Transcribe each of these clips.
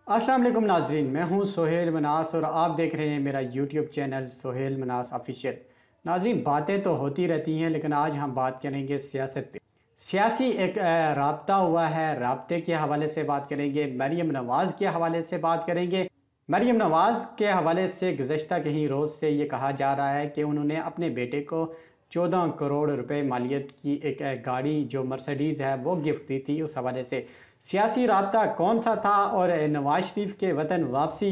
अस्सलाम वालेकुम नाजरीन, मैं हूं सोहेल मनास और आप देख रहे हैं मेरा यूट्यूब चैनल सोहेल मनास ऑफिशियल। नाजरीन, बातें तो होती रहती हैं लेकिन आज हम बात करेंगे सियासत पे। सियासी एक राब्ता हुआ है, राब्ते के हवाले से बात करेंगे। मरीम नवाज़ के हवाले से बात करेंगे। मरीम नवाज़ के हवाले से गुज़श्ता कहीं रोज़ से ये कहा जा रहा है कि उन्होंने अपने बेटे को 14 करोड़ रुपए मालियत की एक गाड़ी जो मर्सिडीज़ है वो गिफ्ट दी थी। उस हवाले से सियासी राब्ता कौन सा था और नवाज शरीफ के वतन वापसी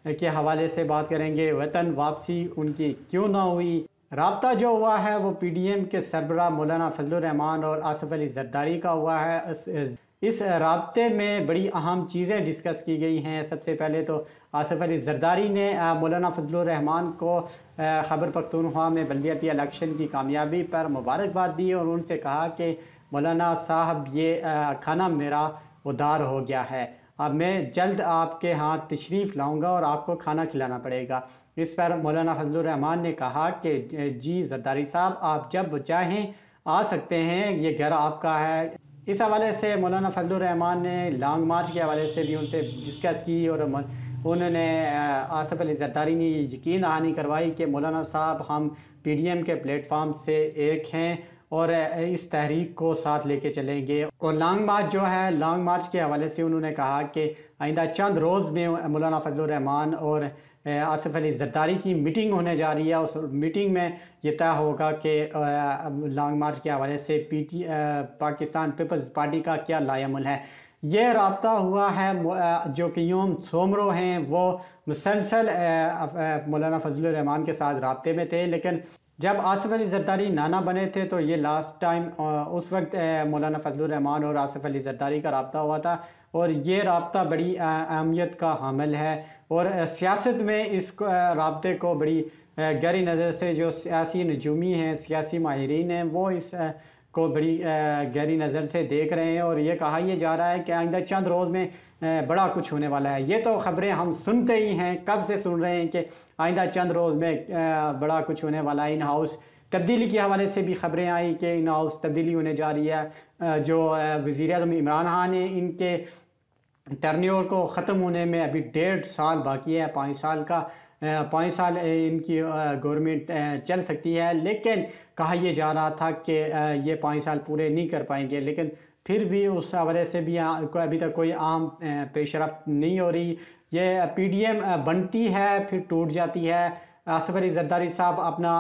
के हवाले से बात करेंगे। वतन वापसी उनकी क्यों ना हुई, राब्ता जो हुआ है वो पीडीएम के सरबराह मौलाना फजलुर रहमान और आसिफ अली जरदारी का हुआ है। इस राब्ते में बड़ी अहम चीज़ें डिस्कस की गई हैं। सबसे पहले तो आसिफ अली जरदारी ने मौलाना फजलुर रहमान को खैबर पख्तूनख्वा में बल्दियाती इलेक्शन की कामयाबी पर मुबारकबाद दी और उनसे कहा कि मौलाना साहब ये खाना मेरा उधार हो गया है, अब मैं जल्द आपके यहाँ तशरीफ़ लाऊंगा और आपको खाना खिलाना पड़ेगा। इस पर मौलाना फजलुर रहमान ने कहा कि जी जरदारी साहब, आप जब चाहें आ सकते हैं, ये घर आपका है। इस हवाले से मौलाना फजलुर रहमान ने लॉन्ग मार्च के हवाले से भी उनसे डिस्कस की और उन्होंने आसिफ अली जरदारी ने यकीन दहानी करवाई कि मौलाना साहब हम पीडीएम के प्लेटफार्म से एक हैं और इस तहरीक को साथ लेके चलेंगे। और लॉन्ग मार्च जो है, लॉन्ग मार्च के हवाले से उन्होंने कहा कि आइंदा चंद रोज़ में मौलाना फजलुर रहमान और आसिफ अली जरदारी की मीटिंग होने जा रही है। उस मीटिंग में ये तय होगा कि लॉन्ग मार्च के हवाले से पाकिस्तान पीपल्स पार्टी का क्या लाएअमल है। ये राब्ता हुआ है जो कि यूम सोमरो हैं वो मुसलसल मौलाना फजलुर रहमान के साथ राब्ते में थे, लेकिन जब आसिफ अली जरदारी नाना बने थे तो ये लास्ट टाइम उस वक्त मौलाना फजलुर रहमान और आसिफ अली जरदारी का राब्ता हुआ था और ये राब्ता बड़ी अहमियत का हामिल है। और सियासत में इस राब्ते को बड़ी गहरी नज़र से जो सियासी नजूमी हैं, सियासी माहिरीन हैं, वो इस को बड़ी गहरी नज़र से देख रहे हैं और ये कहा यह जा रहा है कि आइंदा चंद रोज़ में बड़ा कुछ होने वाला है। ये तो ख़बरें हम सुनते ही हैं, कब से सुन रहे हैं कि आइंदा चंद रोज़ में बड़ा कुछ होने वाला है। इन हाउस तब्दीली के हवाले से भी ख़बरें आई कि इन हाउस तब्दीली होने जा रही है। जो वज़ीर-ए-आज़म इमरान खान हैं, इनके टर्न्योर को ख़त्म होने में अभी 1.5 साल बाकी है। 5 साल का 5 साल इनकी गवर्नमेंट चल सकती है, लेकिन कहा यह जा रहा था कि ये 5 साल पूरे नहीं कर पाएंगे, लेकिन फिर भी उस हवाले से भी अभी तक कोई आम पेशरफ्त नहीं हो रही। ये पीडीएम बनती है फिर टूट जाती है। आसिफ अली जरदारी साहब अपना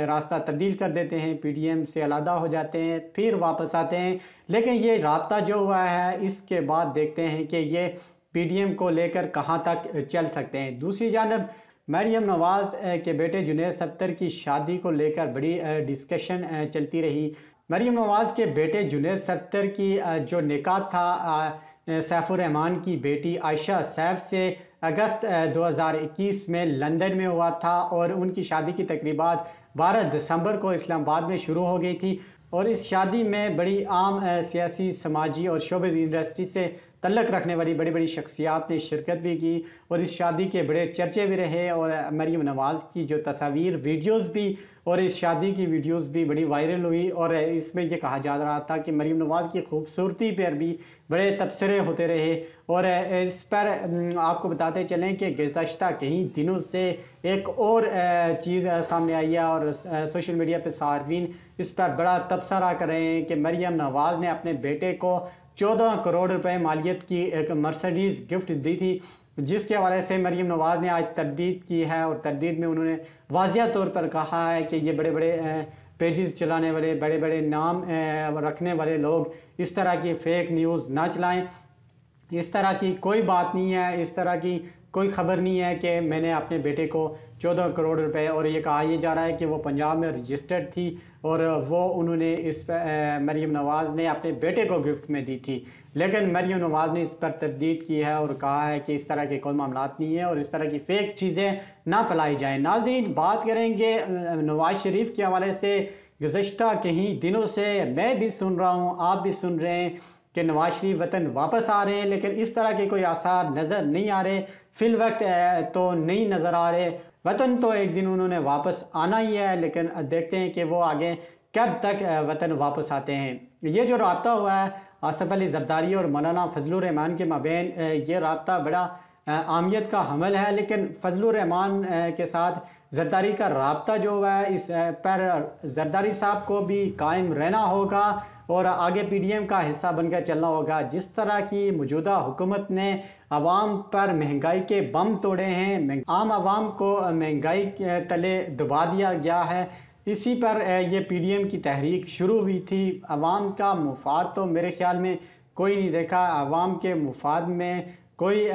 रास्ता तब्दील कर देते हैं, पीडीएम से अलहदा हो जाते हैं, फिर वापस आते हैं। लेकिन ये राब्ता जो हुआ है इसके बाद देखते हैं कि ये पीडीएम को लेकर कहाँ तक चल सकते हैं। दूसरी जानब मरीम नवाज़ के बेटे जुनैद सत्तर की शादी को लेकर बड़ी डिस्कशन चलती रही। मरीम नवाज़ के बेटे जुनैद सत्तर की जो निकाह था सैफुर रहमान की बेटी आयशा सैफ से अगस्त 2021 में लंदन में हुआ था और उनकी शादी की तकरीबात 12 दिसंबर को इस्लामाबाद में शुरू हो गई थी। और इस शादी में बड़ी आम सियासी, समाजी और शोबिज़ इंडस्ट्री से तल्लक रखने वाली बड़ी बड़ी शख्सियात ने शिरकत भी की और इस शादी के बड़े चर्चे भी रहे। और मरीम नवाज़ की जो तस्वीर, वीडियोस भी और इस शादी की वीडियोस भी बड़ी वायरल हुई और इसमें यह कहा जा रहा था कि मरीम नवाज़ की खूबसूरती पर भी बड़े तबसरे होते रहे। और इस पर आपको बताते चलें कि गुज़श्ता कई दिनों से एक और चीज़ सामने आई है और सोशल मीडिया पर सार्फिन इस पर बड़ा तबसरा कर रहे हैं कि मरीम नवाज़ ने अपने बेटे को 14 करोड़ रुपए मालियत की एक मर्सिडीज़ गिफ्ट दी थी, जिसके हवाले से मरीम नवाज़ ने आज तरदीद की है। और तरदीद में उन्होंने वाज़िया तौर पर कहा है कि ये बड़े बड़े पेजेस चलाने वाले, बड़े बड़े नाम रखने वाले लोग इस तरह की फ़ेक न्यूज़ ना चलाएं। इस तरह की कोई बात नहीं है, इस तरह की कोई ख़बर नहीं है कि मैंने अपने बेटे को 14 करोड़ रुपए, और ये कहा यह जा रहा है कि वो पंजाब में रजिस्टर्ड थी और वो उन्होंने इस पर मरीम नवाज़ ने अपने बेटे को गिफ्ट में दी थी। लेकिन मरीम नवाज़ ने इस पर तरदीद की है और कहा है कि इस तरह के कोई मामलात नहीं है और इस तरह की फ़ेक चीज़ें ना फैलाई जाएँ। नाज़रीन, बात करेंगे नवाज़ शरीफ के हवाले से। गुज़श्ता कई दिनों से मैं भी सुन रहा हूँ, आप भी सुन रहे हैं कि नवाज शरीफ वतन वापस आ रहे हैं, लेकिन इस तरह के कोई आसार नज़र नहीं आ रहे। फिल वक्त तो नहीं नज़र आ रहे। वतन तो एक दिन उन्होंने वापस आना ही है, लेकिन देखते हैं कि वो आगे कब तक वतन वापस आते हैं। ये जो राब्ता हुआ है आसिफ अली जरदारी और मौलाना फजलुर रहमान के माबैन, ये राब्ता बड़ा आमियत का हमल है, लेकिन फजलुर रहमान के साथ जरदारी का राब्ता जो है इस पर जरदारी साहब को भी कायम रहना होगा और आगे पीडीएम का हिस्सा बनकर चलना होगा। जिस तरह की मौजूदा हुकूमत ने आवाम पर महंगाई के बम तोड़े हैं, आम आवाम को महंगाई के तले दबा दिया गया है, इसी पर ये पीडीएम की तहरीक शुरू हुई थी। आवाम का मुफाद तो मेरे ख्याल में कोई नहीं देखा, आवाम के मुफाद में कोई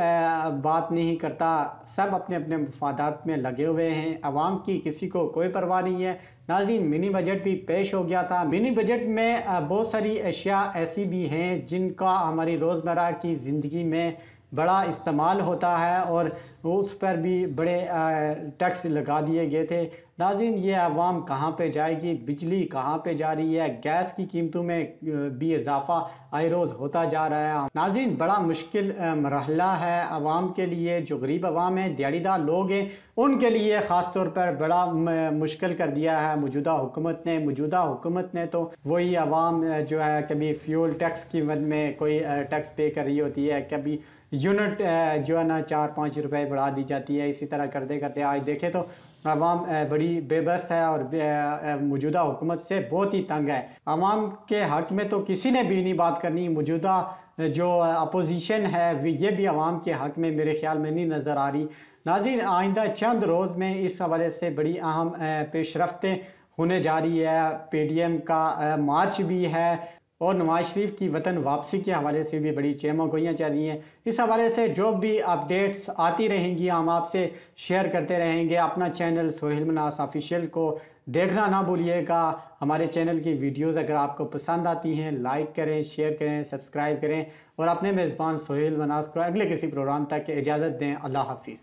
बात नहीं करता, सब अपने अपने मफादात में लगे हुए हैं। आवाम की किसी को कोई परवाह नहीं है। नाज़रीन, मिनी बजट भी पेश हो गया था। मिनी बजट में बहुत सारी अशिया ऐसी भी हैं जिनका हमारी रोज़मर्रा की ज़िंदगी में बड़ा इस्तेमाल होता है और उस पर भी बड़े टैक्स लगा दिए गए थे। नाज़रीन, ये आवाम कहाँ पे जाएगी? बिजली कहाँ पे जा रही है? गैस की कीमतों में भी इजाफा आए रोज़ होता जा रहा है। नाज़रीन, बड़ा मुश्किल मरहला है आवाम के लिए। जो गरीब आवाम है, दिहाड़ीदार लोग हैं, उनके लिए ख़ास तौर पर बड़ा मुश्किल कर दिया है मौजूदा हुकूमत ने तो वही आवाम जो है, कभी फ्यूल टैक्स की मद में कोई टैक्स पे कर रही होती है, कभी यूनिट जो है ना 4-5 रुपए बढ़ा दी जाती है। इसी तरह करते करते आज देखें तो आवाम बड़ी बेबस है और मौजूदा हुकूमत से बहुत ही तंग है। आवाम के हक में तो किसी ने भी नहीं बात करनी। मौजूदा जो अपोजिशन है ये भी आवाम के हक में मेरे ख्याल में नहीं नज़र आ रही। नाज़रीन, आइंदा चंद रोज़ में इस हवाले से बड़ी अहम पेशरफ्तें होने जा रही है। पीडीएम का मार्च भी है और नवाज शरीफ की वतन वापसी के हवाले से भी बड़ी चहमगोइयाँ चल रही हैं। इस हवाले से जो भी अपडेट्स आती रहेंगी हम आपसे शेयर करते रहेंगे। अपना चैनल सोहेल मनास ऑफिशियल को देखना ना भूलिएगा। हमारे चैनल की वीडियोस अगर आपको पसंद आती हैं, लाइक करें, शेयर करें, सब्सक्राइब करें और अपने मेज़बान सोहेल मनास को अगले किसी प्रोग्राम तक इजाज़त दें। अल्लाह हाफिज़।